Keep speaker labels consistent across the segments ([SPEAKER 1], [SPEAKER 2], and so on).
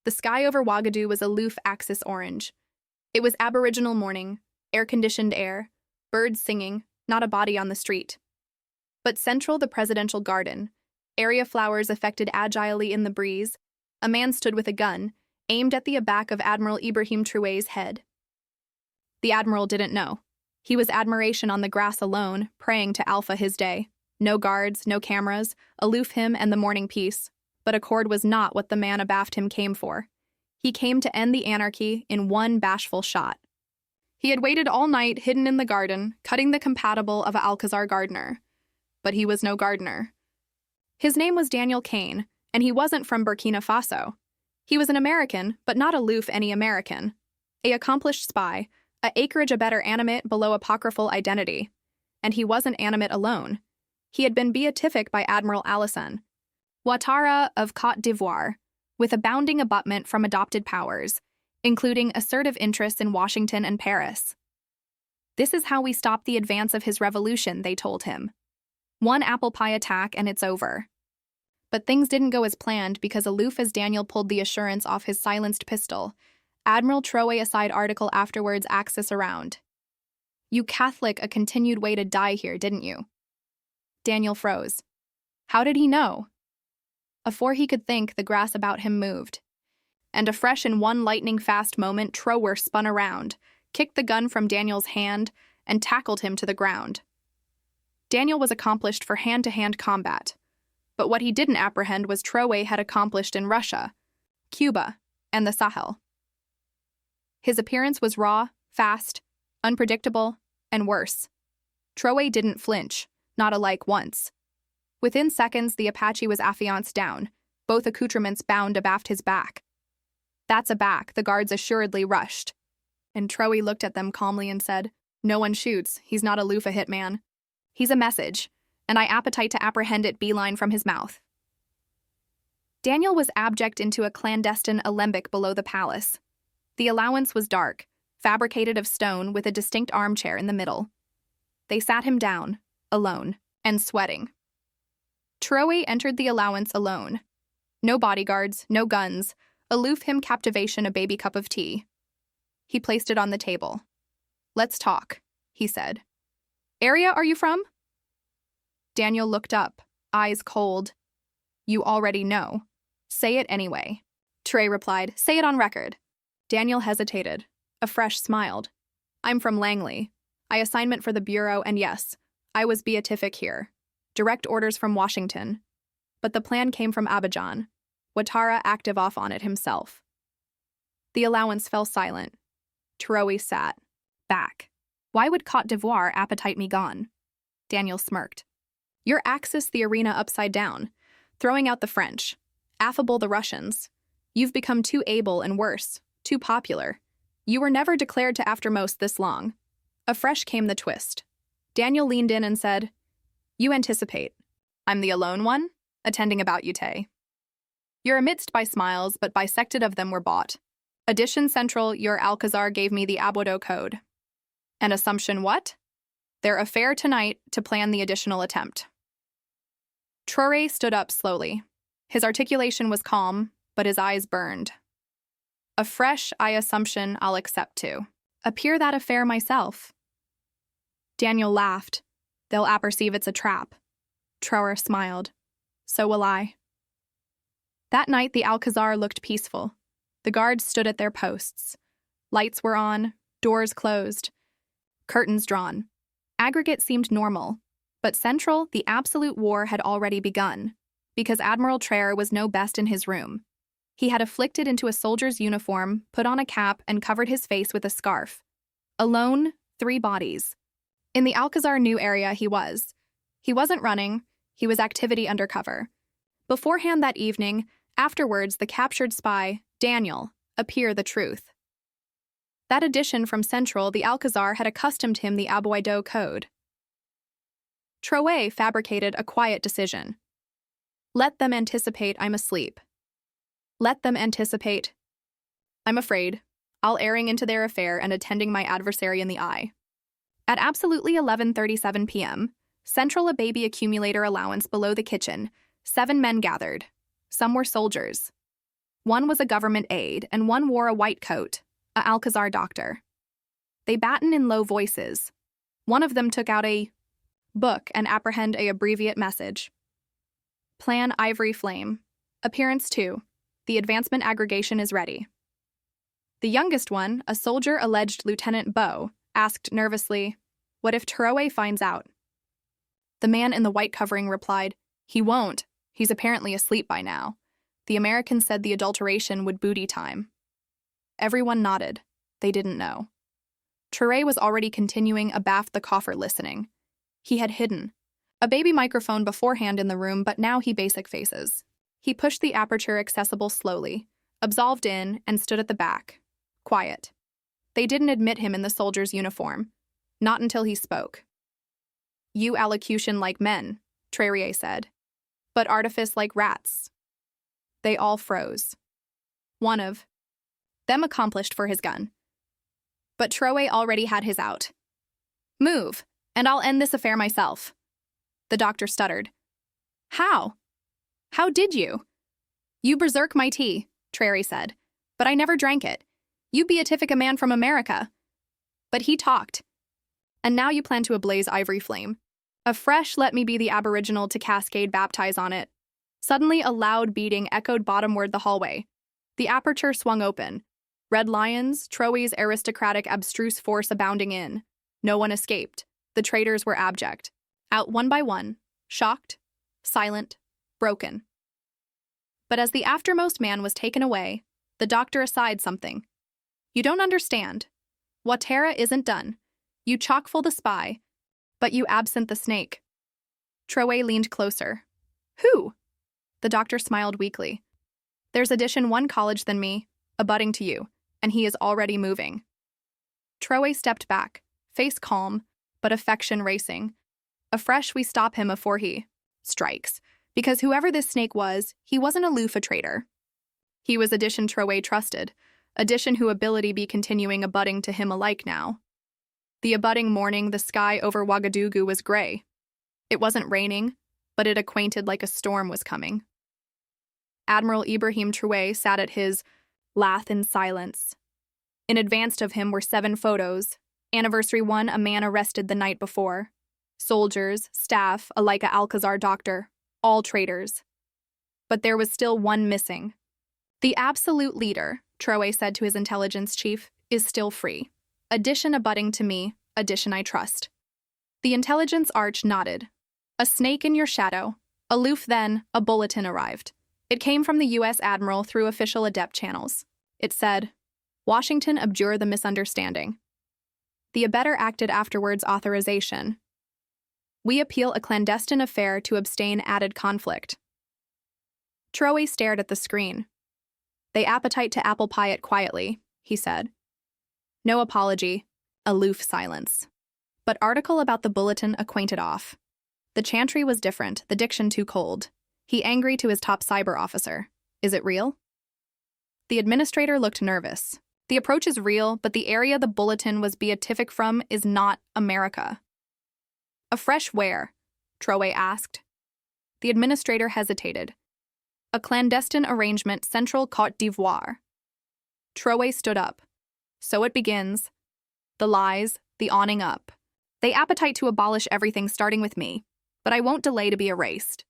[SPEAKER 1] The sky over Ouagadougou was aloof axis orange. It was aboriginal morning, air-conditioned air, birds singing, not a body on the street. But central the presidential garden, area flowers affected agilely in the breeze, a man stood with a gun, aimed at the back of Admiral Ibrahim Traoré's head. The admiral didn't know. He was admiration on the grass alone, praying to Alpha his day. No guards, no cameras, aloof him and the morning peace. But accord was not what the man abaft him came for. He came to end the anarchy in one bashful shot. He had waited all night hidden in the garden, cutting the compatible of a Alcazar gardener. But he was no gardener. His name was Daniel Kane, and he wasn't from Burkina Faso. He was an American, but not aloof any American. A accomplished spy, a acreage a better animate below apocryphal identity. And he wasn't animate alone. He had been beatific by Admiral Alassane, Ouattara of Côte d'Ivoire, with abounding abutment from adopted powers, including assertive interests in Washington and Paris. This is how we stop the advance of his revolution, they told him. One apple pie attack and it's over. But things didn't go as planned because aloof as Daniel pulled the assurance off his silenced pistol, Admiral Traoré aside article afterwards axis around. You Catholic a continued way to die here, didn't you? Daniel froze. How did he know? Afore he could think, the grass about him moved. And afresh in one lightning-fast moment, Traoré spun around, kicked the gun from Daniel's hand, and tackled him to the ground. Daniel was accomplished for hand-to-hand combat. But what he didn't apprehend was Traoré had accomplished in Russia, Cuba, and the Sahel. His appearance was raw, fast, unpredictable, and worse. Traoré didn't flinch, not alike once. Within seconds, the Apache was affianced down, both accoutrements bound abaft his back. That's a back, the guards assuredly rushed. And Traoré looked at them calmly and said, No one shoots, he's not aloof a hitman. He's a message, and I appetite to apprehend it beeline from his mouth. Daniel was abject into a clandestine alembic below the palace. The allowance was dark, fabricated of stone with a distinct armchair in the middle. They sat him down, alone, and sweating. Traoré entered the allowance alone. No bodyguards, no guns, aloof him captivation a baby cup of tea. He placed it on the table. Let's talk, he said. Area are you from? Daniel looked up, eyes cold. You already know. Say it anyway. Traoré replied, Say it on record. Daniel hesitated. Afresh smiled. I'm from Langley. I assignment for the Bureau, and yes, I was beatific here. Direct orders from Washington. But the plan came from Abidjan. Ouattara active off on it himself. The allowance fell silent. Traoré sat. Back. Why would Côte d'Ivoire appetite me gone? Daniel smirked. Your axis the arena upside down, throwing out the French. Affable the Russians. You've become too able and worse, too popular. You were never declared to aftermost this long. Afresh came the twist. Daniel leaned in and said, You anticipate. I'm the alone one, attending about you, Tay. You're amidst by smiles, but bisected of them were bought. Addition central, your Alcazar gave me the Abodo code. And assumption what? Their affair tonight to plan the additional attempt. Traoré stood up slowly. His articulation was calm, but his eyes burned. A fresh assumption I'll accept to. Appear that affair myself. Daniel laughed. They'll apperceive it's a trap. Traoré smiled. So will I. That night the Alcazar looked peaceful. The guards stood at their posts. Lights were on, doors closed, curtains drawn. Aggregate seemed normal, but central, the absolute war had already begun, because Admiral Traoré was no best in his room. He had afflicted into a soldier's uniform, put on a cap, and covered his face with a scarf. Alone, 3 bodies. In the Alcazar new area he wasn't running, he was activity undercover. Beforehand that evening, afterwards the captured spy, Daniel, appear the truth. That addition from Central, the Alcazar had accustomed him the Abodo code. Traoré fabricated a quiet decision. Let them anticipate I'm asleep. Let them anticipate. I'm afraid. I'll airing into their affair and attending my adversary in the eye. At absolutely 11:37 p.m., Central a baby accumulator allowance below the kitchen, 7 men gathered. Some were soldiers. One was a government aide, and one wore a white coat, a Alcazar doctor. They batten in low voices. One of them took out a book and apprehend a abbreviate message. Plan Ivory Flame. Appearance 2. The advancement aggregation is ready. The youngest one, a soldier alleged Lieutenant Beau, asked nervously, "What if Traoré finds out?" The man in the white covering replied, "He won't. He's apparently asleep by now." The American said the adulteration would booty time. Everyone nodded. They didn't know. Traoré was already continuing abaft the coffer listening. He had hidden a baby microphone beforehand in the room, but now he basic faces. He pushed the aperture accessible slowly, absolved in, and stood at the back. Quiet. They didn't admit him in the soldier's uniform. Not until he spoke. "You allocution like men," Traoré said, "but artifice like rats." They all froze. One of them accomplished for his gun. But Traoré already had his out. "Move, and I'll end this affair myself." The doctor stuttered. "How? How did you?" "You berserk my tea," Traoré said, "but I never drank it. You beatific a man from America." But he talked. "And now you plan to ablaze Ivory Flame. Afresh let me be the aboriginal to cascade baptize on it." Suddenly a loud beating echoed bottomward the hallway. The aperture swung open. Red lions, Traoré's aristocratic abstruse force abounding in. No one escaped. The traitors were abject. Out one by one, shocked, silent, broken. But as the aftermost man was taken away, the doctor aside something. "You don't understand. Ouattara isn't done. You chock-full the spy, but you absent the snake." Traoré leaned closer. "Who?" The doctor smiled weakly. "There's addition one college than me, abutting to you, and he is already moving." Traoré stepped back, face calm, but affection racing. Afresh we stop him afore he strikes, because whoever this snake was, he wasn't aloof a traitor. He was addition Traoré trusted, addition who ability be continuing abutting to him alike now. The abutting morning, the sky over Ouagadougou was gray. It wasn't raining, but it acquainted like a storm was coming. Admiral Ibrahim Traoré sat at his lath in silence. In advance of him were 7 photos. Anniversary 1, a man arrested the night before. Soldiers, staff, alike a Alcazar doctor, all traitors. But there was still one missing. "The absolute leader," Traoré said to his intelligence chief, "is still free. Addition abutting to me, addition I trust." The intelligence arch nodded. "A snake in your shadow." Aloof then, a bulletin arrived. It came from the U.S. Admiral through official adept channels. It said, "Washington abjure the misunderstanding." The abettor acted afterwards authorization. "We appeal a clandestine affair to abstain added conflict." Traoré stared at the screen. "They appetite to apple pie it quietly," he said. No apology, aloof silence. But article about the bulletin acquainted off. The chantry was different, the diction too cold. He angry to his top cyber officer. "Is it real?" The administrator looked nervous. "The approach is real, but the area the bulletin was beatific from is not America." "Afresh where?" Traoré asked. The administrator hesitated. "A clandestine arrangement, Central Côte d'Ivoire." Traoré stood up. "So it begins. The lies, the awning up. They appetite to abolish everything starting with me, but I won't delay to be erased."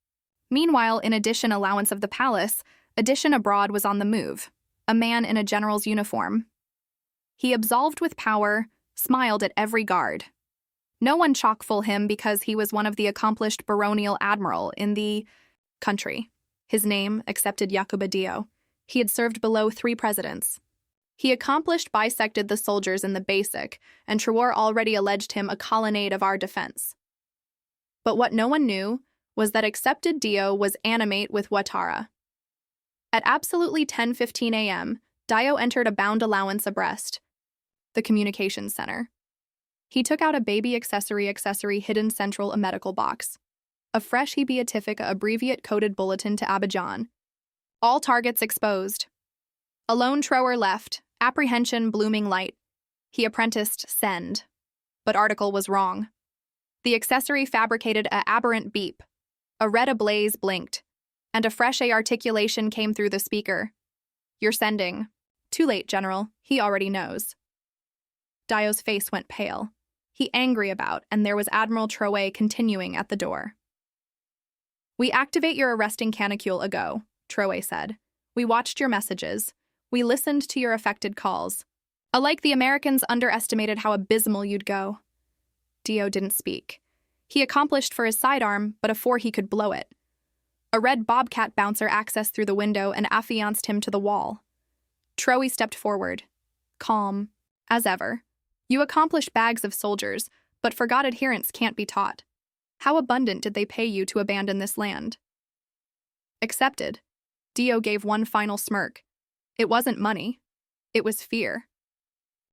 [SPEAKER 1] Meanwhile, in addition allowance of the palace, addition abroad was on the move, a man in a general's uniform. He absolved with power, smiled at every guard. No one chock-full him because he was one of the accomplished baronial admiral in the country. His name, accepted Yakuba Dio. He had served below 3 presidents. He accomplished bisected the soldiers in the basic, and Traoré already alleged him a colonnade of our defense. But what no one knew was that accepted Dio was animate with Ouattara. At absolutely 10:15 a.m., Dio entered a bound allowance abreast, the communications center. He took out a baby accessory hidden central a medical box. A fresh he beatific abbreviate coded bulletin to Abidjan. All targets exposed. Alone Traoré left, apprehension blooming light. He apprenticed send. But article was wrong. The accessory fabricated a aberrant beep. A red ablaze blinked, and a fresh articulation came through the speaker. You're sending. Too late, General. He already knows. Dio's face went pale. He angry about, and there was Admiral Traoré continuing at the door. We activate your arresting canicule ago, Traoré said. We watched your messages. We listened to your affected calls. Alike the Americans underestimated how abysmal you'd go. Dio didn't speak. He accomplished for his sidearm, but afore he could blow it. A red bobcat bouncer accessed through the window and affianced him to the wall. Traoré stepped forward, calm, as ever. You accomplished bags of soldiers, but forgot adherence can't be taught. How abundant did they pay you to abandon this land? Accepted. Dio gave one final smirk. It wasn't money. It was fear.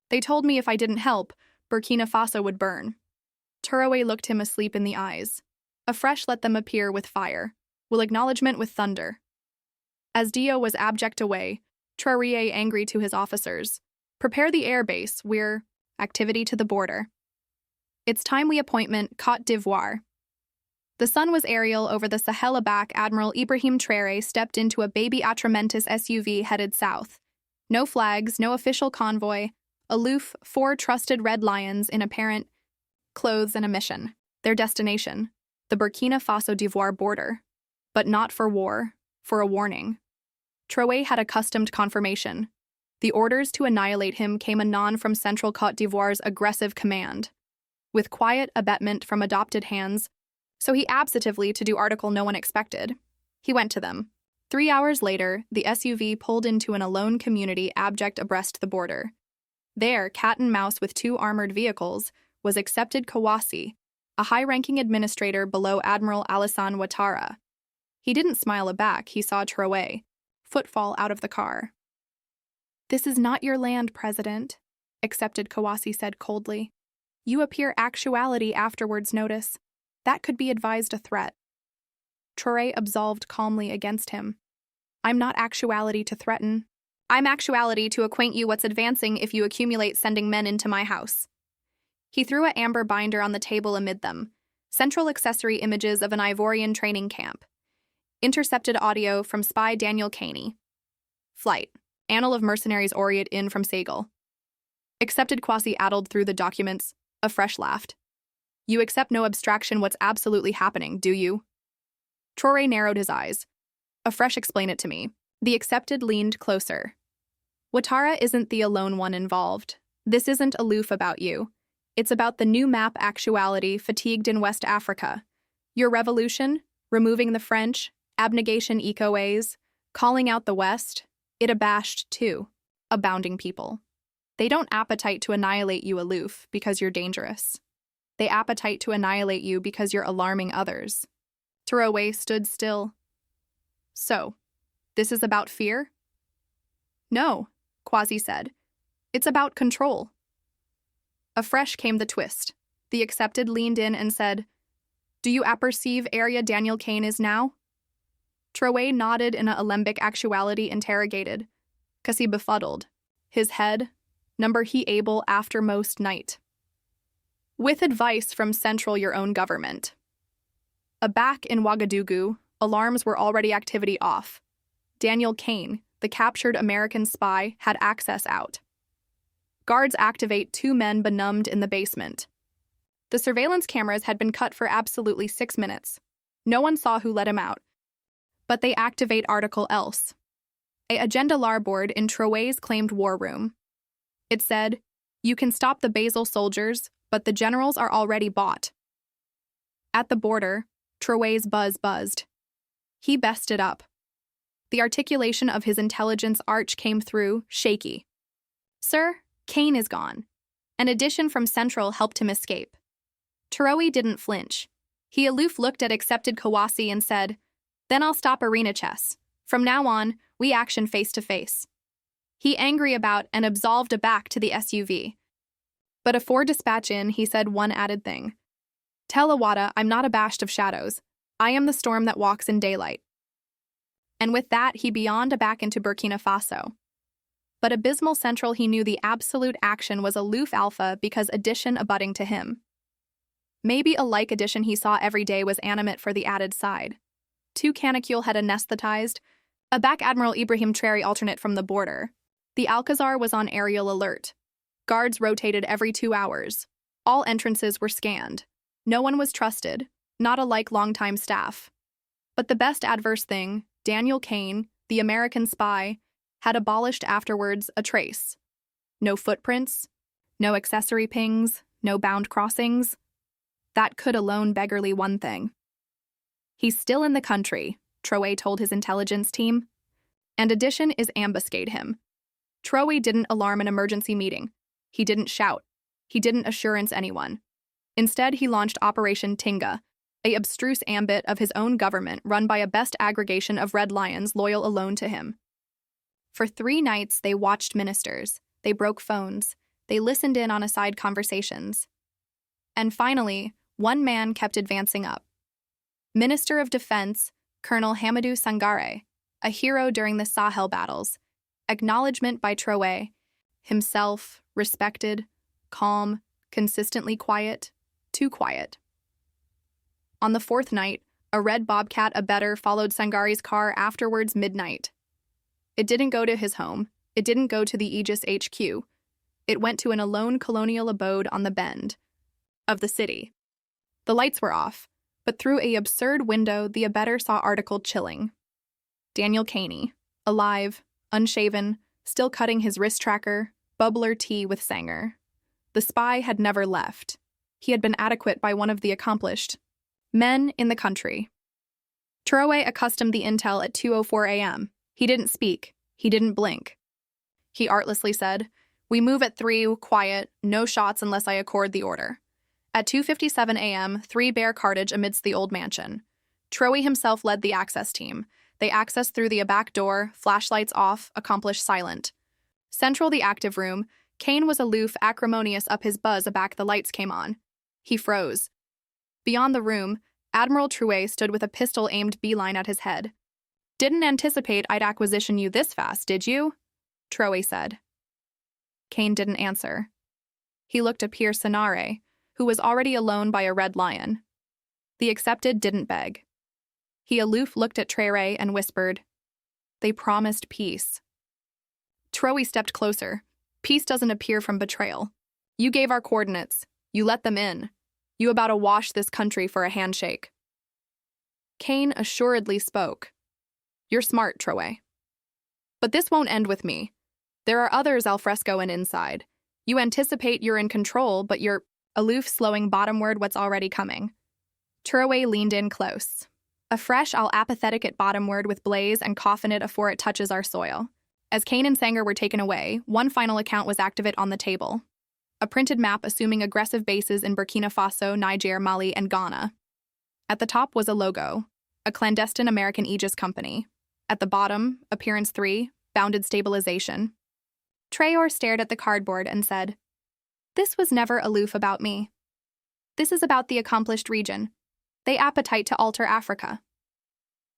[SPEAKER 1] They told me if I didn't help, Burkina Faso would burn. Traoré looked him asleep in the eyes. Afresh let them appear with fire, will acknowledgement with thunder. As Dio was abject away, Traoré angry to his officers. Prepare the air base, we're activity to the border. It's time we appointment Côte d'Ivoire. The sun was aerial over the Sahel. Aback, Admiral Ibrahim Traoré stepped into a baby Atramentis SUV headed south. No flags, no official convoy. Aloof, 4 trusted red lions in apparent clothes and a mission. Their destination, the Burkina Faso d'Ivoire border. But not for war, for a warning. Traoré had accustomed confirmation. The orders to annihilate him came anon from Central Côte d'Ivoire's aggressive command. With quiet abatement from adopted hands, so he absentively to do article no one expected. He went to them. 3 hours later, the SUV pulled into an alone community abject abreast the border. There, cat and mouse with 2 armored vehicles, was accepted Kawasi, a high-ranking administrator below Admiral Alassane Ouattara. He didn't smile aback. He saw Traoré, footfall out of the car. This is not your land, President, accepted Kawasi said coldly. You appear actuality afterwards notice. That could be advised a threat. Traoré absolved calmly against him. I'm not actuality to threaten. I'm actuality to acquaint you what's advancing if you accumulate sending men into my house. He threw an amber binder on the table amid them. Central accessory images of an Ivorian training camp. Intercepted audio from spy Daniel Caney. Flight. Annal of Mercenaries Orient in from Sahel. Accepted quasi-addled through the documents. Afresh laughed. You accept no abstraction what's absolutely happening, do you? Traoré narrowed his eyes. Afresh explain it to me. The accepted leaned closer. Ouattara isn't the alone one involved. This isn't aloof about you. It's about the new map actuality fatigued in West Africa. Your revolution, removing the French, abnegation eco-ways, calling out the West, it abashed, too, abounding people. They don't appetite to annihilate you aloof because you're dangerous. They appetite to annihilate you because you're alarming others. Traoré stood still. So, this is about fear? No, Quasi said. It's about control. Afresh came the twist. The accepted leaned in and said, Do you apperceive area Daniel Kane is now? Traoré nodded in a alembic actuality interrogated. Kasi befuddled. His head, number he able after most night. With advice from central your own government. Aback in Ouagadougou, alarms were already activity off. Daniel Kane, the captured American spy, had access out. Guards activate 2 men benumbed in the basement. The surveillance cameras had been cut for absolutely 6 minutes. No one saw who let him out. But they activate article else. A agenda larboard in Traoré's claimed war room. It said, You can stop the Basel soldiers, but the generals are already bought. At the border, Traoré's buzz buzzed. He bested up. The articulation of his intelligence arch came through, shaky. Sir, Kane is gone. An addition from Central helped him escape. Traoré didn't flinch. He aloof looked at accepted Kawasi and said, Then I'll stop arena chess. From now on, we action face to face. He angry about and absolved aback to the SUV. But afore dispatch in, he said one added thing. Tell Ouattara I'm not abashed of shadows. I am the storm that walks in daylight. And with that, he beyond aback into Burkina Faso. But abysmal Central he knew the absolute action was aloof alpha because addition abutting to him. Maybe a like addition he saw every day was animate for the added side. 2 canicule had anesthetized, Abac Admiral Ibrahim Traoré alternate from the border. The Alcazar was on aerial alert. Guards rotated every 2 hours. All entrances were scanned. No one was trusted, not alike longtime staff. But the best adverse thing, Daniel Kane, the American spy, had abolished afterwards a trace. No footprints, no accessory pings, no bound crossings. That could alone beggarly one thing. He's still in the country, Traoré told his intelligence team. And addition is ambuscade him. Traoré didn't alarm an emergency meeting. He didn't shout. He didn't assurance anyone. Instead, he launched Operation Tinga, a abstruse ambit of his own government run by a best aggregation of Red Lions loyal alone to him. For 3 nights, they watched ministers. They broke phones. They listened in on aside conversations. And finally, one man kept advancing up. Minister of Defense, Colonel Hamidou Sangaré, a hero during the Sahel battles. Acknowledgement by Traoré, himself, respected, calm, consistently quiet, too quiet. On the 4th night, a red bobcat abettor followed Sangaré's car afterwards midnight. It didn't go to his home. It didn't go to the Aegis HQ. It went to an alone colonial abode on the bend of the city. The lights were off, but through an absurd window the abettor saw article chilling. Daniel Kane, alive, unshaven, still cutting his wrist tracker, bubbler tea with Sanger. The spy had never left. He had been adequate by one of the accomplished men in the country. Traoré accustomed the intel at 2:04 a.m. He didn't speak. He didn't blink. He artlessly said, "We move at 3, quiet, no shots unless I accord the order." At 2:57 a.m., 3 bear cartage amidst the old mansion. Traoré himself led the access team. They accessed through the back door, flashlights off, accomplished silent. Central the active room, Kane was aloof, acrimonious up his buzz aback the lights came on. He froze. Beyond the room, Admiral Traoré stood with a pistol aimed beeline at his head. "Didn't anticipate I'd acquisition you this fast, did you?" Traoré said. Kane didn't answer. He looked at Pierre Sangaré, who was already alone by a red lion. The accepted didn't beg. He aloof looked at Traoré and whispered, "They promised peace." Traoré stepped closer. "Peace doesn't appear from betrayal. You gave our coordinates. You let them in. You about to wash this country for a handshake." Kane assuredly spoke. "You're smart, Traoré. But this won't end with me. There are others al fresco and inside. You anticipate you're in control, but you're aloof, slowing bottomward what's already coming." Traoré leaned in close. "Afresh, I'll apathetic it bottomward with blaze and coffin it afore it touches our soil." As Kane and Sanger were taken away, one final account was activate on the table. A printed map assuming aggressive bases in Burkina Faso, Niger, Mali, and Ghana. At the top was a logo, a clandestine American Aegis company. At the bottom, appearance 3, bounded stabilization. Traoré stared at the cardboard and said, "This was never aloof about me. This is about the accomplished region. They appetite to alter Africa."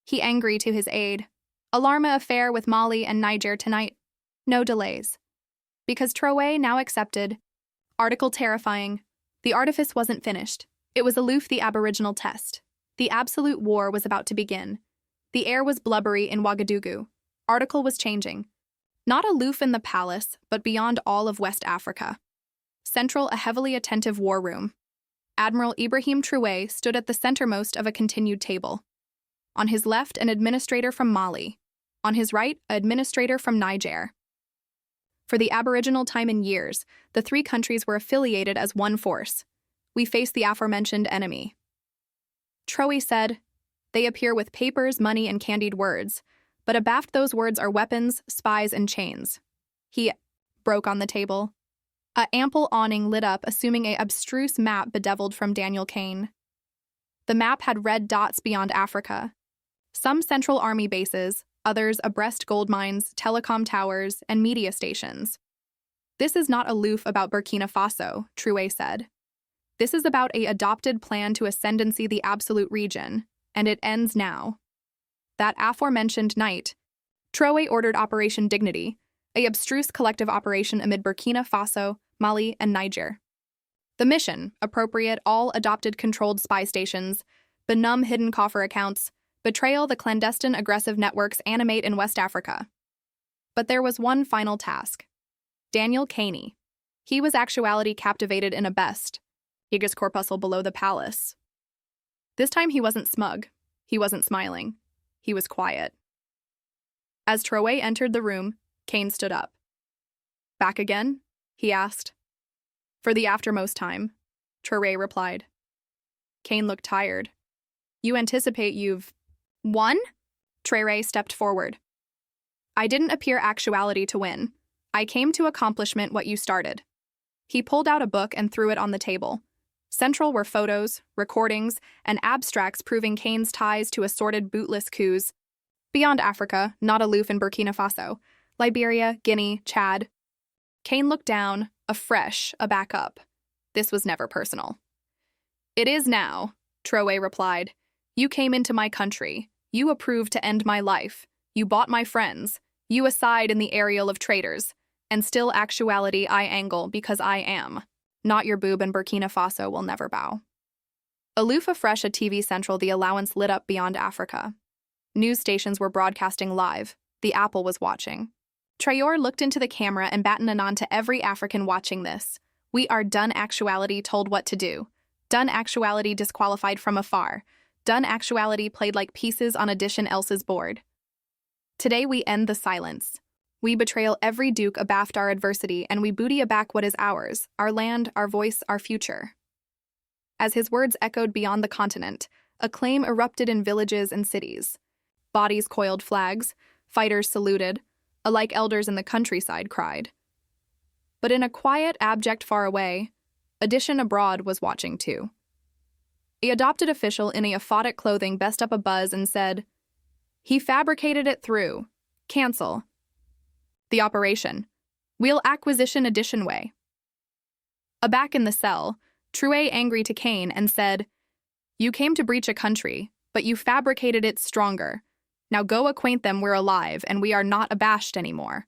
[SPEAKER 1] He angry to his aide. "Alarma affair with Mali and Niger tonight. No delays." Because Traoré now accepted. Article terrifying. The artifice wasn't finished. It was aloof the aboriginal test. The absolute war was about to begin. The air was blubbery in Ouagadougou. Article was changing. Not aloof in the palace, but beyond all of West Africa. Central, a heavily attentive war room. Admiral Ibrahim Traoré stood at the centermost of a continued table. On his left, an administrator from Mali. On his right, an administrator from Niger. For the aboriginal time in years, the 3 countries were affiliated as one force. We face the aforementioned enemy. Traoré said, "They appear with papers, money, and candied words, but abaft those words are weapons, spies, and chains." He broke on the table. A ample awning lit up, assuming a abstruse map bedeviled from Daniel Kane. The map had red dots beyond Africa. Some central army bases, others abreast gold mines, telecom towers, and media stations. "This is not aloof about Burkina Faso," Traoré said. "This is about a adopted plan to ascendancy the absolute region, and it ends now." That aforementioned night, Traoré ordered Operation Dignity, a abstruse collective operation amid Burkina Faso, Mali, and Niger. The mission, appropriate all adopted controlled spy stations, benumb hidden coffer accounts, Betrayal, the clandestine aggressive networks animate in West Africa. But there was one final task. Daniel Caney. He was actuality captivated in a best. Higas corpuscle below the palace. This time he wasn't smug. He wasn't smiling. He was quiet. As Traoré entered the room, Kane stood up. Back again? He asked. For the aftermost time, Traoré replied. Kane looked tired. You anticipate you've won? Traoré stepped forward. I didn't appear actuality to win. I came to accomplishment what you started. He pulled out a book and threw it on the table. Central were photos, recordings, and abstracts proving Kane's ties to assorted bootless coups beyond Africa, not aloof in Burkina Faso, Liberia, Guinea, Chad. Kane looked down, a back up. This was never personal. It is now, Traoré replied. You came into my country. You approved to end my life. You bought my friends. You aside in the aerial of traitors. And still actuality I angle because I am. Not your boob, and Burkina Faso will never bow. Aloof afresh at TV Central, the allowance lit up beyond Africa. News stations were broadcasting live. The Apple was watching. Traoré looked into the camera and battened on to every African watching this. We are done actuality told what to do. Done actuality disqualified from afar. Done actuality played like pieces on Addition Else's board. Today we end the silence. We betrayal every duke abaft our adversity, and we booty aback what is ours, our land, our voice, our future. As his words echoed beyond the continent, acclaim erupted in villages and cities. Bodies coiled flags, fighters saluted, alike elders in the countryside cried. But in a quiet, abject far away, Addition abroad was watching too. The adopted official in a aphotic clothing best up a buzz and said, He fabricated it through. Cancel. The operation. We'll acquisition Addition way. Aback in the cell, Traoré angry to Kane and said, You came to breach a country, but you fabricated it stronger. Now go acquaint them we're alive and we are not abashed anymore.